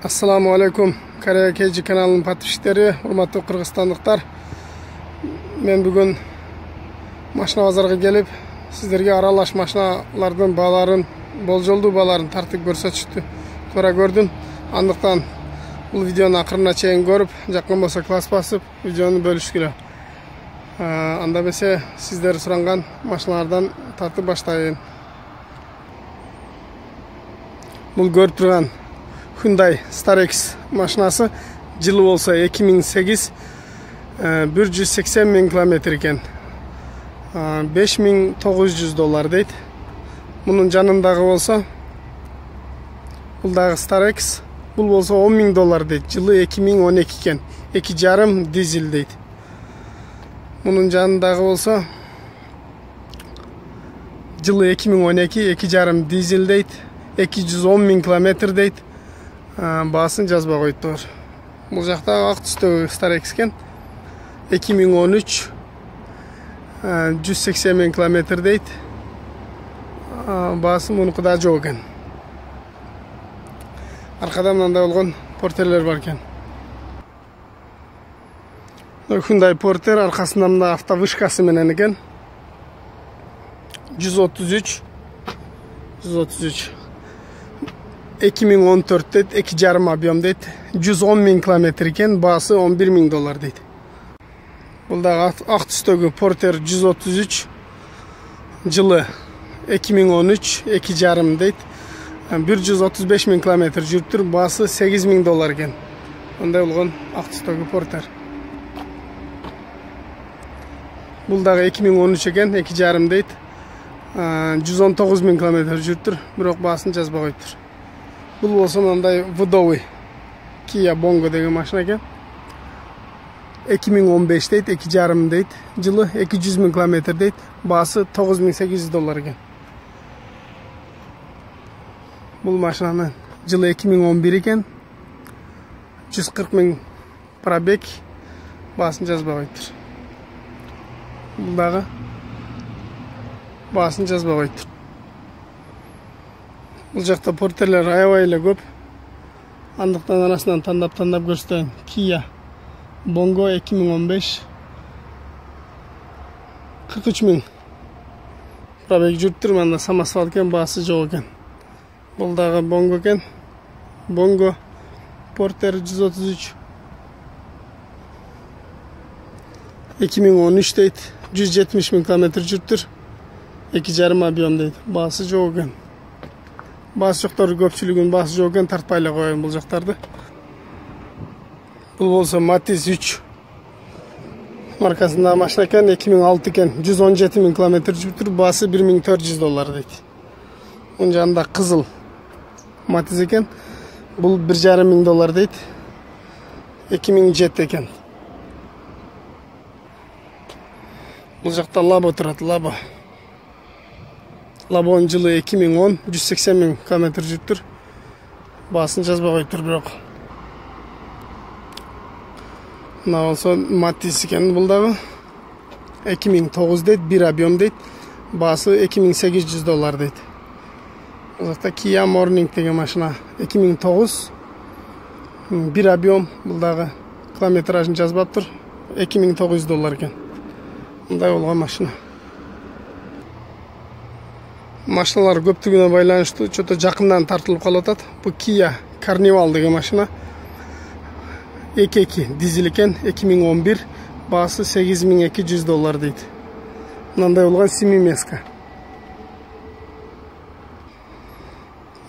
Assalamu alaikum. Kорея KG kanalının подписчиктери, урматтуу кыргызстандыктар. Мен бүгүн машина базарга келип, сиздерге аралаш машиналардын бааларын, болжолдуу бааларын тартып көрсөтүштү туура көрдүм. Андыктан бул видеону акырына чейин көрүп, жакын болсо класс басып, видеону бөлүшкүлө. Анда эмесе сиздер суранган машиналардан тартып баштайын. Бул көрүп турган Hyundai Starex машинасы жылы болса 2008 180 000 километр экен. $5,900 дейт. Мунун жанындагы болсо бул дагы Starex, бул болсо $10,000 дейт. Жылы 2012 экен. 2,5 дизель дейт. Мунун жанындагы болсо жылы 2012 2,5 дизель дейт. 210 000 километр дейт. Баасын жазбай коюптур. Бул жакта ак түстөгү Starex экен. 2013 180 000 километр дейт. Баасы мунуку да жок экен. Аркада мындай болгон портерлер бар экен. Hyundai Porter аркасында мына автовышкасы менен экен. 133 2014 дейт, 2,5 объем дейт, 110 000 километр экен, баасы $11,000 дейт. Бул дагы ак түстөгү Porter 133 жылы 2013 2,5 дейт, 135 000 километр жүрүптүр, баасы $8,000 экен. Мындай болгон ак түстөгү Porter. Бул дагы 2013 экен, 2,5 дейт, 119 000 километр жүрүптүр, бирок баасын жазбай коюптур. Бул болсо мындай Вдовый Kia Bongo деген машина экен. 2015 дейт, 2,5 дейт, жылы 200 000 километр дейт, баасы $9,800 экен. Бул машинанын жылы 2011 экен, 140 000 пробег, баасын жазбай коюптур. Бул дагы баасын жазбай коюптур. Бул жакта портерлер аябай эле көп. Андыктан арасынан тандап көрсөтөйүн. Kia Bongo 2015 43 000 пробег жүрүптүр, мында самосвал экен, баасы жок экен. Бул дагы Bongo экен. Bongo Porter 133 2013 дейт, 170 000 километр жүрүптүр, 2,5 объем дейт, баасы жок экен. Баасы жоктор көпчүлүгүн баасы жок экен, тартпай эле коеюн бул жактарды. Бул болсо Matiz 3 маркасындагы машина экен, 2006 экен, 117 000 километр жүрүптүр, баасы $1,400 дейт. Мунун жанында кызыл Matiz экен, бул $1,500 дейт, 2007 экен. Бул жакта Labo турат, Labo. Лабон жылы 2010 180 000 километр жүрүптүр, баасын жазбай коюптур бирок. Мына болсо Matiz экен, бул дагы 2009 дейт, 1 объем дейт, баасы $2,800 дейт. Бул жакта Kia Morning деген машина 2009 1 объем, бул дагы километражын жазбаптыр, $2,900 экен. Мындай болгон машина. Машиналар көптүгүнө байланыштуу чото жакындан тартылып калып атат. Бул Kia Carnival деген машина 2,2 дизель экен, 2011, баасы $8,200 дейт. Мындай болгон семимеска.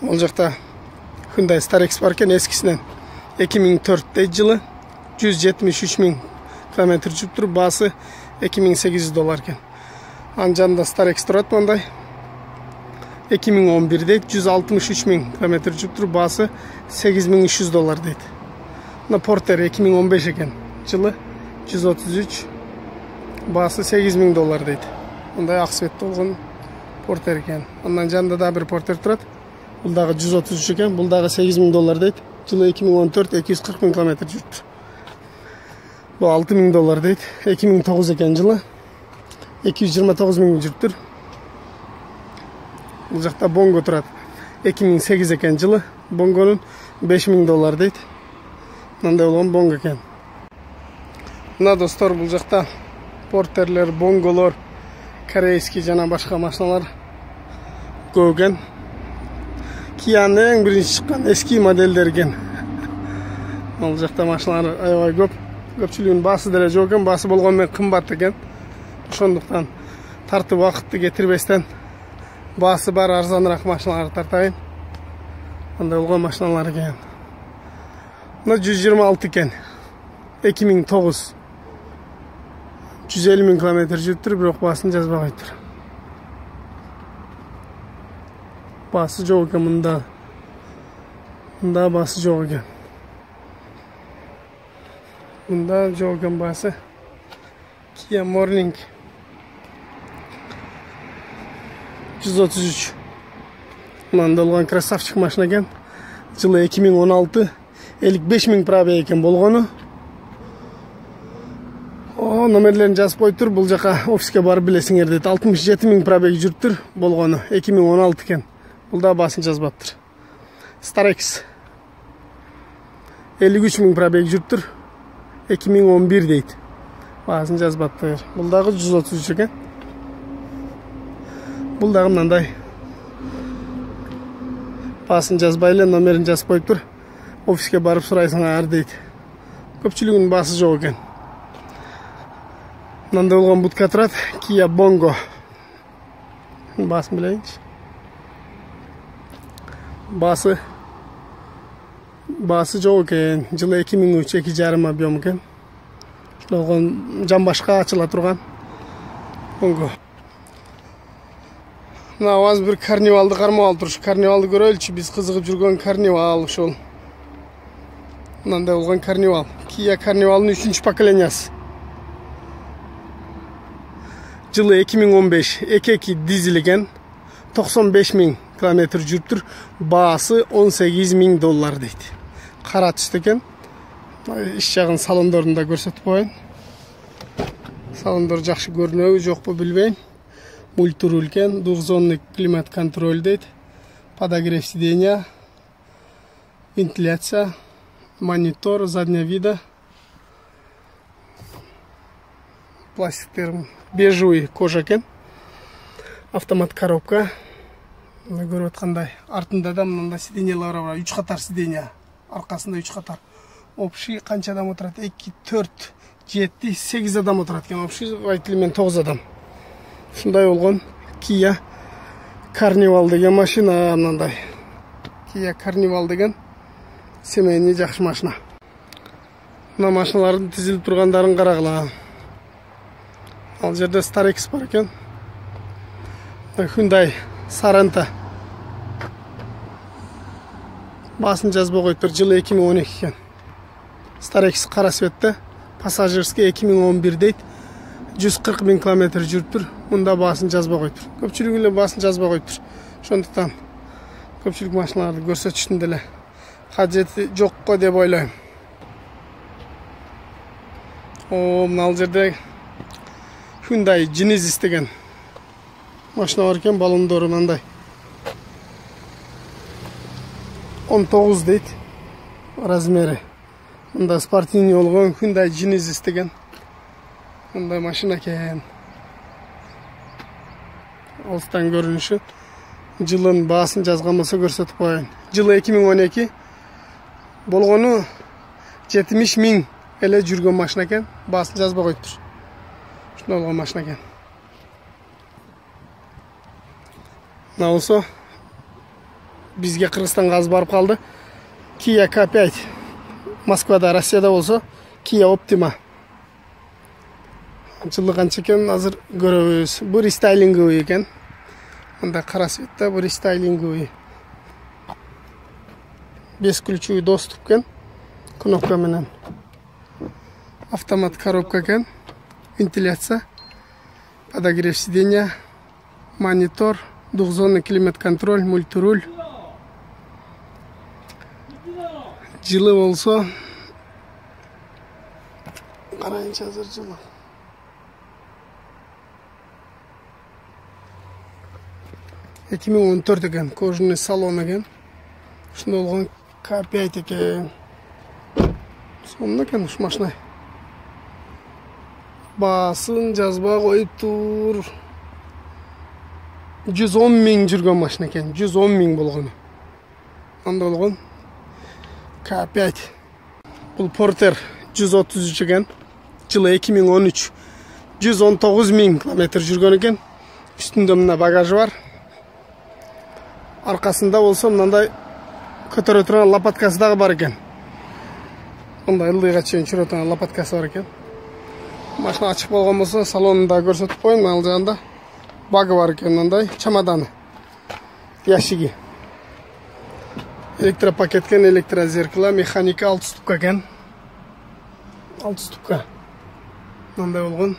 Ол жакта Hyundai Starex бар экен, эскисинен 2004 дейт, жылы 173 000 километр жүрүптүр, баасы $2,800 экен. Анын жанында Starex турат мындай 2011 дейт, 163 000 километр жүрүптүр, баасы $8,300 дейт. Мына Porter 2015 экен, жылы 133, баасы $8,000 дейт. Мындай ак цветте болгон Porter экен. Андан жанында да бир Porter турат. Бул дагы 133 экен, бул дагы $8,000 дейт. Жылы 2014 240 000 километр жүрүптүр. Бул $6,000 дейт. 2009 экен, жылы 229 000 жүрүптүр. Бул жакта Bongo турат. 2008 экен, жылы Bongo'nun $5000 дейт. Мындай болгон бонго экен. Мына достор, бул жакта портерлер, бонголор, корейский жана башка машиналар көп экен. Киянын эң биринчи чыккан эски модельдер экен. Бул жакта машиналар аябай көп. Көпчүлүгүнүн баасы деле жок экен, баасы болгону менен кымбат экен. Ошондуктан тартып убакытты кетирбестен баасы бар арзаныраак машиналарды тартайын. Мындай болгон машиналар экен. Мына 126 экен. 2009. 150.000 километр жүрүптүр, бирок баасын жазбай коюптур. Баасы жок экен мында. Мында баасы жок экен. Мында жок экен баасы. Kia Morning 133. Мында болгон красавчик машина экен. Жылы 2016. 55.000 пробег экен болгону. Номерлерин жазып коюптур. Бул жака офиске барып билесиңер дейт. 67.000 пробег жүрүптүр болгону. 2016 экен. Бул да баасын жазбаптыр. Starex 53.000 пробег жүрүптүр. 2011 дейт. Баасын жазбаптыр. Бул дагы 133 экен. Бул дагы мындай. Баасын жазбай эле номерин жазып коюптур. Офиске барып сурайсыңар дейт. Көпчүлүгүнүн баасы жок экен. Мындай болгон будка турат. Kia Bongo. Баасын билейинчи. Баасы жок экен. Жылы 2003, 2,5 объем экен. Болгон жамбашка ачыла турган Bongo. Мына аз бир карнивалды кармап алып туруш. Карнивалды көрөлүчү. Биз кызыгып жүргөн карнивал ошол. Мындай болгон карнивал. Kia карнивалдын 3-чү поколениясы. Жылы 2015, 2 дизель экен. 95.000 километр жүрүптүр. Баасы $18.000 дейт. Кара түстө экен. Иш жагын салондорунда көрсөтүп коеюн. Салондор жакшы көрүнөбү, жокпу билбейм. Мультируль экен, двухзонный климат контроль дейт. Подогрев сиденья, вентиляция, монитор заднего вида. Пластиктер бежевый кожа экен. Автомат коробка. Көрүп аткандай. Артында да мындай сиденьялар бар. 3 катар сиденья. Аркасында 3 катар. Общий канча адам отурат? 2, 4, 7, 8 адам отурат экен. Общий водитель 9 адам. Ушундай болгон Kia Carnival деген машина мындай. Kia Carnival деген семейный жакшы машина. Мына машиналардын тизилип тургандарын карагыла. Ал жерде Starex бар экен. Hyundai Sorento. Баасын жазбай коюптур. Жылы 2012 экен. Starex кара светте. Пассажирский 2011 дейт. 140.000 километр жүрүптүр. Мында баасын жазбай коюптур. Көпчүлүгү эле баасын жазбай коюптур. Ошондуктан көпчүлүк машиналарды көрсөтүштүн деле кажети жокко деп ойлойм. Мына ал жерде Hyundai Genesis деген машина бар экен, баллондору мындай. 19 дейт размери. Мында спортивный болгон Hyundai Genesis деген мындай машина экен. Алыстан көрүнүшү. Жылын баасын жазган болсо көрсөтүп коеюн. Жылы 2012 болгону 70.000 эле жүргөн машина экен. Баасын жазбай коюптур. Ушундай болгон машина экен. Мына болсо бизге Кыргызстанга аз барып калды. Kia K5. Москвада, Россияда болсо Kia Optima. Жылы канча экен азыр көрөбүз. Бу рестайлинговый экен. Мында кара светте бу рестайлинговый. Бесключевый доступ экен. Кнопка менен. Автомат коробка экен. Вентиляция. Подогрев сиденья. Монитор. Двухзонный климат контроль. Мультируль. Жылы болсо карайынчы азыр жылы. 2014 экен, кожаный салон экен. Ушундай болгон K5 eкен. Сонун экен ушу машина. Баасын жазба коюп тур. 110 миң жүргөн машина экен. 110 миң болгону. Анда болгон. K5. Бул Porter 133 экен. Жылы 2013. 119 миң километр жүргөн экен. Үстүндө мына багажы бар. Аркасында болсо мындай көтөрө турган лопаткасы дагы бар экен. Мындай ылдыйга чейин жүрө турган лопаткасы бар экен. Машина ачык болгон болсо салонунда көрсөтүп коеюн. Ал жагында багы бар экен, мындай чемоданы. Ящиги. Электропакеткен, электрозеркало, механика 6 ступка экен. 6 ступка. Мындай болгон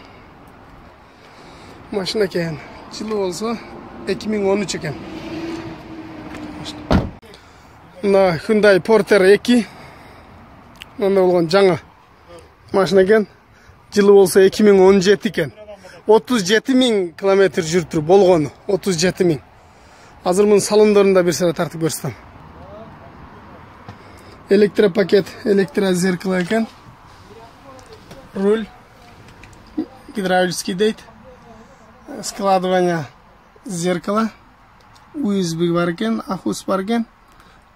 машина экен. Жылы болсо 2013 экен. Мына Hyundai Porter 2. Мындай болгон жаңы машина экен. Жылы болсо 2017 экен. 37 миң километр жүрүптүр болгону. 37 миң. Азыр мунун салондорунда бир сыра тартып көрсөтөм. Электропакет, электрозеркало экен. Руль гидравлический дейт. Складывание зеркала. USB бар экен, AUX бар экен.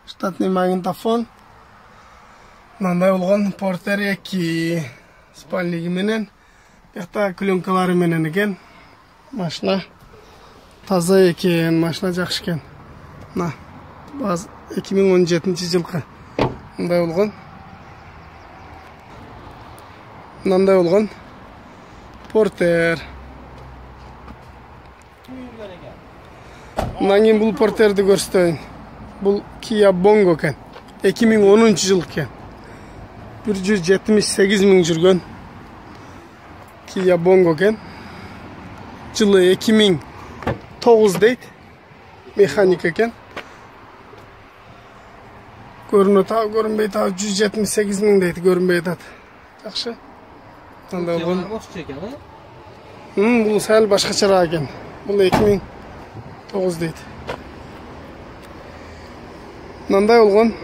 Штатный магнитофон. Мындай болгон Porter 2 спальниги менен, бияқта клёнкалары менен экен. Машина таза экен, машина жакшы экен. Мына 2017 жылкы. Мындай болгон. Мындай болгон Porter. Мындан кийин бул Porterди көрсөтөйүн. Бул Kia Bongo экен. 2010 жыл экен. 178 миң жүргөн Kia Bongo экен. Жылы 2009 дейт. Механика экен. Көрүнөт, көрүнбөйт, 178 миң дейт, көрүнбөйт атат. Жакшы. Мындай болгон. Бул сәл башкачараак экен. Бул 2009 дейт. Мындай болгон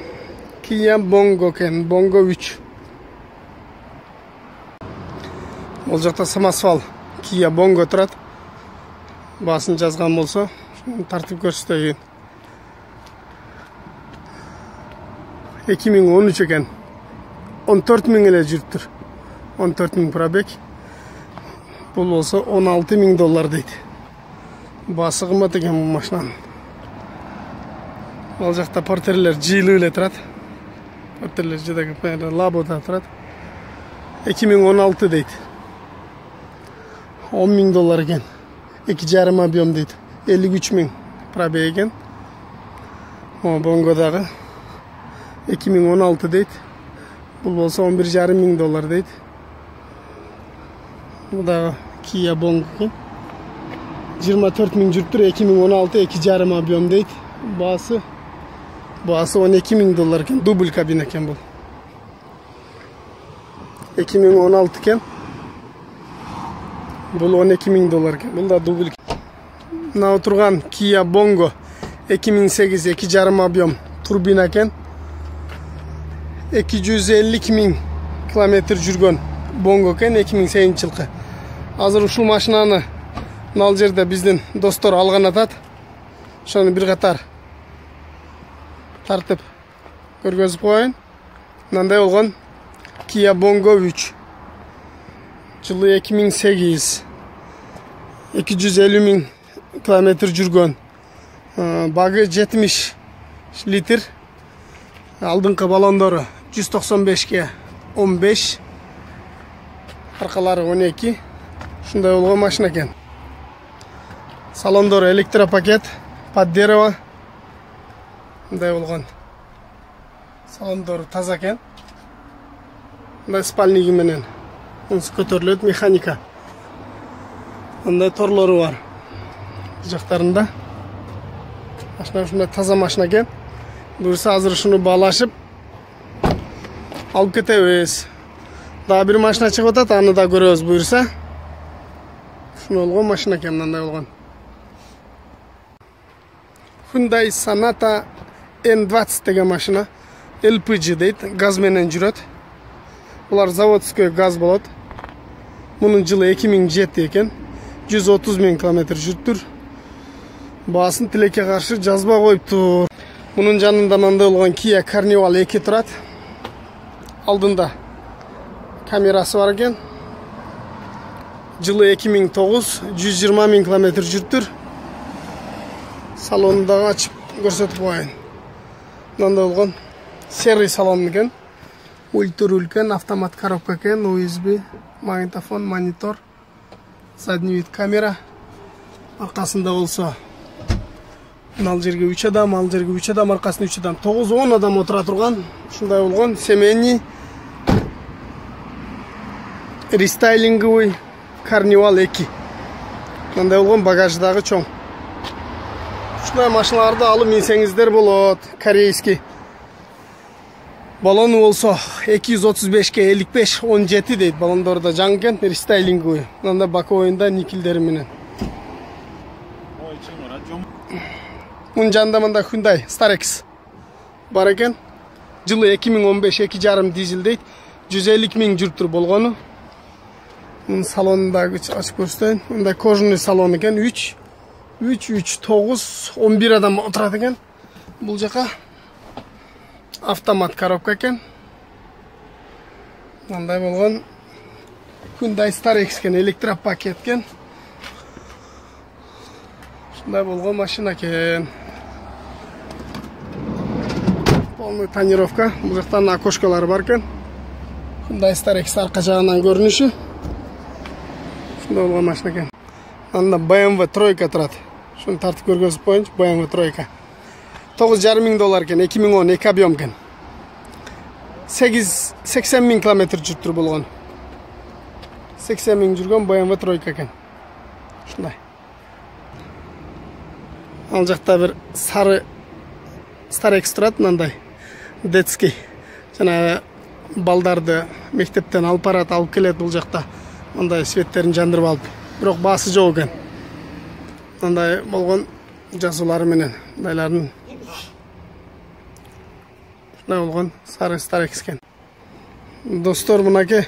Kia Bongo экен, Bongo 3. Бул жакта самосвал Kia Bongo турат. Баасын жазган болсо, тартып көрсөтөйүн. 2013 экен. 14 миң эле жүрүптүр. 14 миң пробег. Бул болсо $16 миң дейт. Баасы кымбат экен бул машинанын. Ал жакта Porter'лер жыйлуу эле турат. Porter'лер жыдагы лабода турат. 2016 дейт. $10 миң экен. 2,5 объем дейт. 53 миң пробег экен. Bongo дагы 2016 дейт. Бул болсо $11,5 миң дейт. Бул дагы Kia Bongo экен. 24 миң жүрүптүр. 2016 2,5 объем дейт. Баасы $12 миң экен. Дубль кабина экен бул. 2016 экен. Бул $12 миң экен. Бул да дубль. Мына отурган Kia Bongo 2008 2,5 объем турбина экен. 250 миң километр жүргөн Bongo экен. 2008 жылкы. Азыр ушул машинаны мына жерде биздин достор алган атат. Ошону бир катар тартып көргөзүп коеюн. Мындай болгон Kia Bongo 3. Жылы 2008. 250 миң километр жүргөн. Багы 70 литр. Алдыңкы балондору 195ке 15. Аркалары 12. Ушундай болгон машина экен. Салондору электропакет, под дерево. Мындай болгон. Салондору таза экен. Мындай спальниги менен. Мунусу көтөрүлөт, механика. Мындай торлору бар. Жактарында. Машина ушундай таза машина экен. Буюрса азыр ушуну баалашып алып кетебиз. Дагы бир машина чыгып атат, аны да көрөбүз буюрса. Ушуну болгон машина экен, мындай болгон. Hyundai Sonata N20 деген машина. LPG дейт, газ менен жүрөт. Булар заводской газ болот. Мунун жылы 2007 экен. 130 000 км жүрүптүр. Баасын тилекке каршы жазба коюптур. Мунун жанында мындай болгон Kia Carnival 2 турат. Алдында камерасы бар экен. Жылы 2009, 120 000 км жүрүптүр. Салонундагы ачып көрсөтүп коеюн. Мындай болгон серый салон экен. Ультра экен, автомат коробка экен, USB, магнитофон, монитор, задний вид камера. Аркасында болсо ал жерге 3 адам, ал жерге 3 адам, аркасында 3 адам, 9-10 адам отура турган. Ушундай болгон семейный рестайлинговый Carnival 2. Мындай болгон багаждагы чоң. Ушундай машиналарды алып минсеңиздер болот. Корейский. Балону болсо 235 55 17 дейт. Балондор да жаңы экен, рестайлинговый. Мында боковойунда никелдери менен. Мун жанында мында Hyundai Starex бар экен. Жылы 2015 2,5 дизель дейт. 150 000 жүрүптүр болгону. Мун салонундагы ачып көрсөтөйүн. Мында кожаный салон экен. 3 9 11 адам отурат экен. Бул жака автомат коробка экен. Мындай болгон Hyundai Starex экен, электропакет экен. Ушундай болгон машина экен. Полный тонировка. Бул жактан окошкалары бар экен. Hyundai Starex арка жагынан көрүнүшү. Ушундай болгон машина экен. Анда BMW 3 турат. Шуну тартып көргөзүп коеюнчу. BMW 3. $9,5 000 экен, 2010 2 объем экен. 80 000 км жүрүптүр болгон. 80 000 жүргөн BMW 3 экен. Ушундай. Ал жакта бир сары Starex турат, мындай. Детский. Жана балдарды мектептен алып барат, алып келет бул жакта. Мындай светтерин жандырып алып. Бирок баасы жок экен. Мындай болгон жазуулары менен мындайлардын. Мындай болгон сары Starex экен. Достор, мынаке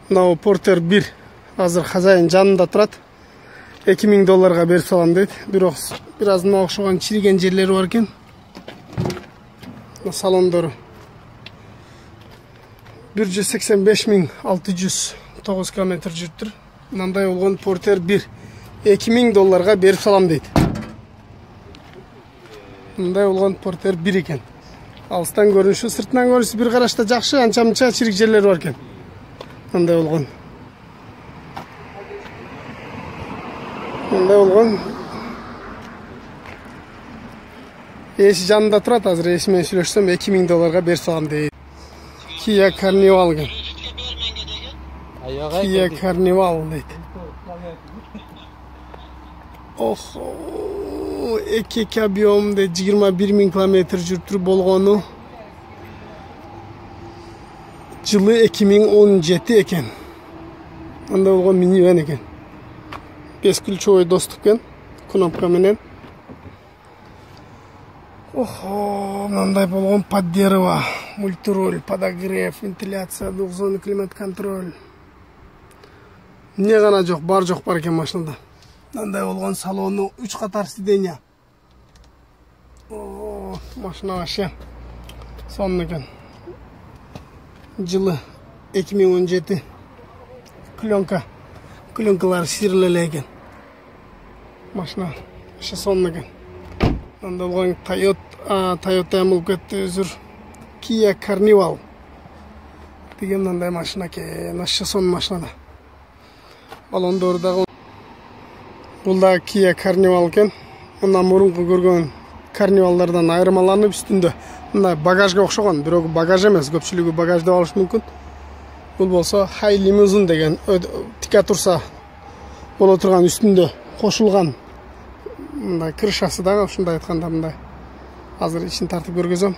мынау Porter 1 азыр хозяин жанында турат. $2,000 берип салам дейт. Бирок бир аз мына окшогон чириген жерлери бар экен. Салондору 185 609 км жүрүптүр. Мындай болгон Porter 1 $2,000 берип салам дейт. Мындай болгон Porter 1 экен. Алыстан көрүнүшү, сыртынан көрүнүшү бир карашта жакшы, анча-мынча чирик жерлери бар экен. Мындай болгон. Мындай болгон. Эси жанында турат, азыр эси менен сүйлөшсөм $2,000 берип салам дейт. Kia Carnival экен. Kia Carnival дейт. Охо, 2 объемде 21 000 км жүрүптүр болгону. Жылы 2017 экен. Мындай болгон минивэн экен. 5 ключевой доступ экен, кнопка менен. Охо, мындай болгон поддержка, мультируль, подогрев, вентиляция, двухзонный климат-контроль. Не гана жок, бар жок бар экен машинада. Мындай болгон салону 3 катар сиденья. О, машина вообще сонун экен. Жылы 2017. Клёнкалар сирлеле экен. Машина вообще сонун экен. Мындай болгон Toyota эмил кетти өзүр. Kia Carnival деген мындай машина экен. Вообще сонун машина. Балондору дагы бул да Kia Carnival экен. Мындан мурунку көргөн Carnival'дардан айырмаланып үстүндө мындай багажга окшогон, бирок багаж эмес, көпчүлүгү багаж деп алышы мүмкүн. Бул болсо High Limousine деген тика турса боло турган үстүндө кошулган мындай крышасы дагы, ушундай айтканда мындай. Азыр ичин тартып көргөзөм.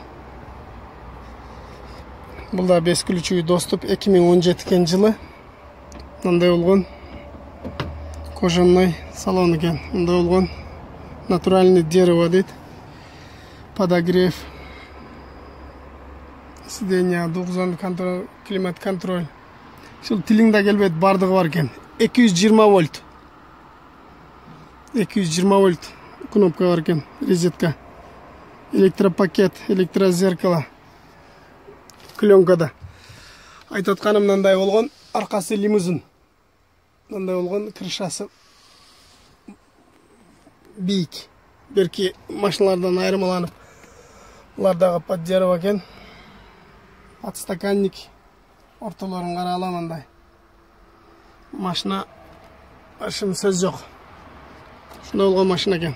Бул да 5 ключевой доступ 2017 жылы. Мындай болгон кожаный салон экен. Мындай болгон натуральный дерево дейт. Подогрев. Сиденье, дугузан контроль, климат контроль. Ушул тилиңде келбейт, бардыгы бар экен. 220 вольт. 220 вольт кнопка бар экен, розетка. Электропакет, электрозеркало. Клёнкада. Айтып атканым мындай болгон, аркасы лимузин. Мындай болгон, крышасы бийик. Берки машиналардан айырмаланып. Булардагы поддержка экен. Подстаканник. Ортолорун карала мындай. Машина ашым сөз жок. Ушундай болгон машина экен.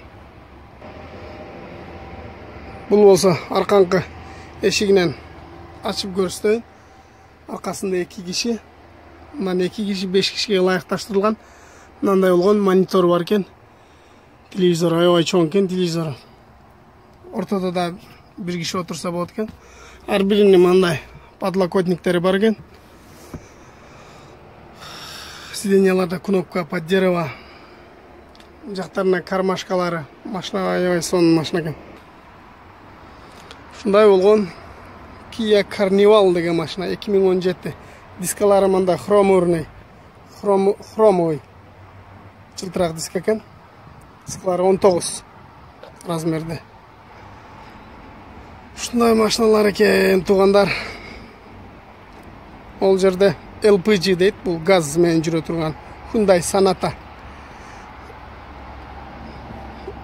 Бул болсо арканкы эшигинен ачып көрсөтөйүн. Аркасында 2 киши. Мындан 2 киши 5 кишиге ылайыкташтырылган. Мындай болгон монитор бар экен. Телевизор аябай чоң экен, телевизор. Ортодо да 1 киши отурса болот экен. Ар биринин мындай подлокотниктери бар экен. Сиденьяларда кнопка поддержка. Жактарына кармашкалары. Машина аябай сонун машина экен. Ушундай болгон Kia Carnival деген машина 2017. Дискалары мында хромурный. Хромовый. Жылтыраак диск экен. Дисклары 19 размерде. Ушундай машиналар экен, туугандар. Ол жерде LPG дейт, бул газ менен жүрө турган Hyundai Sonata.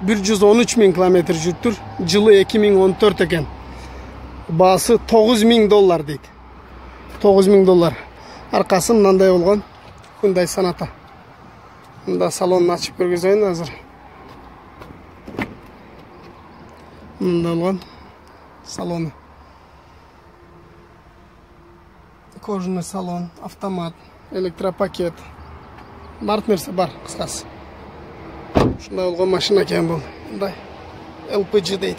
113 000 километр жүрүптүр. Жылы 2014 экен. Баасы $9,000 дейт. $9,000. Аркасы мындай болгон Hyundai Sonata. Мында салонун ачып көргөзөйүн азыр. Мында болгон салону. Кожаный салон, автомат, электропакет. Бар нерсе бар, кыскасы. Ушундай болгон машина экен бул. Мындай LPG дейт.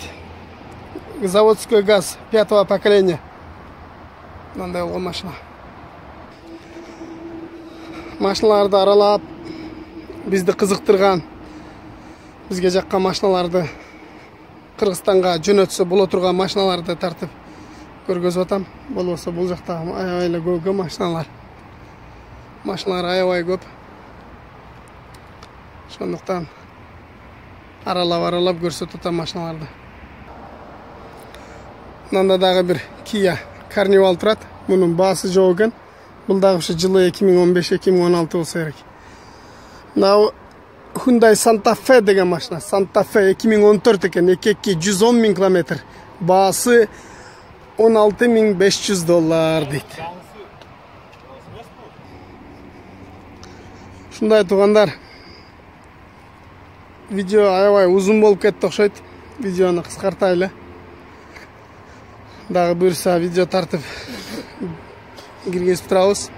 Заводской газ 5-го поколения. Мындай болгон машина. Машиналарды аралап, бизди кызыктырган, бизге жаккан машиналарды Кыргызстанга жөнөтсө боло турган машиналарды тартып көргөзүп атам. Болбосо бул жакта аябай эле көп машиналар. Машиналар аябай көп. Ошондуктан аралап көрсөтүп атам машиналарды. Мында дагы бир Kia Carnival турат. Мунун баасы жок экен. Бул дагы ушу жылы 2015-2016 болсо керек. Мына Hyundai Santa Fe деген машина. Santa Fe 2014 экен. 110 000 километр. Баасы $16,500 дейт. Ушундай туугандар. Видео аябай узун болуп кетти окшойт. Видеону кыскартайлы. Дагы буюрса видео тартып киргизип турабыз.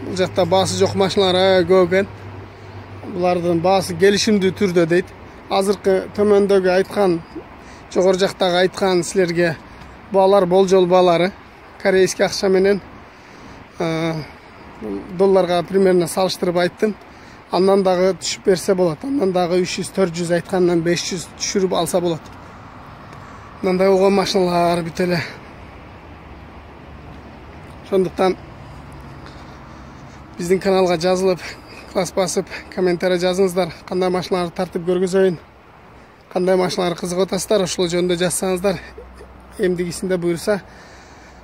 Бул жакта баасы жок машиналар көп экен. Булардын баасы келишимдүү түрдө дейт. Азыркы төмөндөгү айткан, жогору жактагы айткан силерге баалар болжол баалары корейский акча менен долларга примерно салыштырып айттым. Андан дагы түшүп берсе болот. Андан дагы 300-400 айткандан 500 түшүрүп алса болот. Мындай болгон машиналар бүт эле. Ошондуктан биздин каналга жазылып, класс басып, комментарий жазыңыздар. Кандай машиналарды тартып көргөзөйүн, кандай машиналар кызыгып атасыздар, ошол жөнүндө жазсаңыздар. Эмдигисинде буюрса,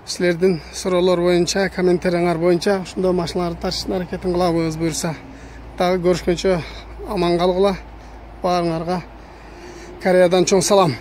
силердин суроолор боюнча, комментарийңар боюнча ошондой машиналарды тартыштын аракетин кылабыз буюрса. Дагы көрүшкөнчө аман калгыла. Баарыңарга Кореядан чоң салам.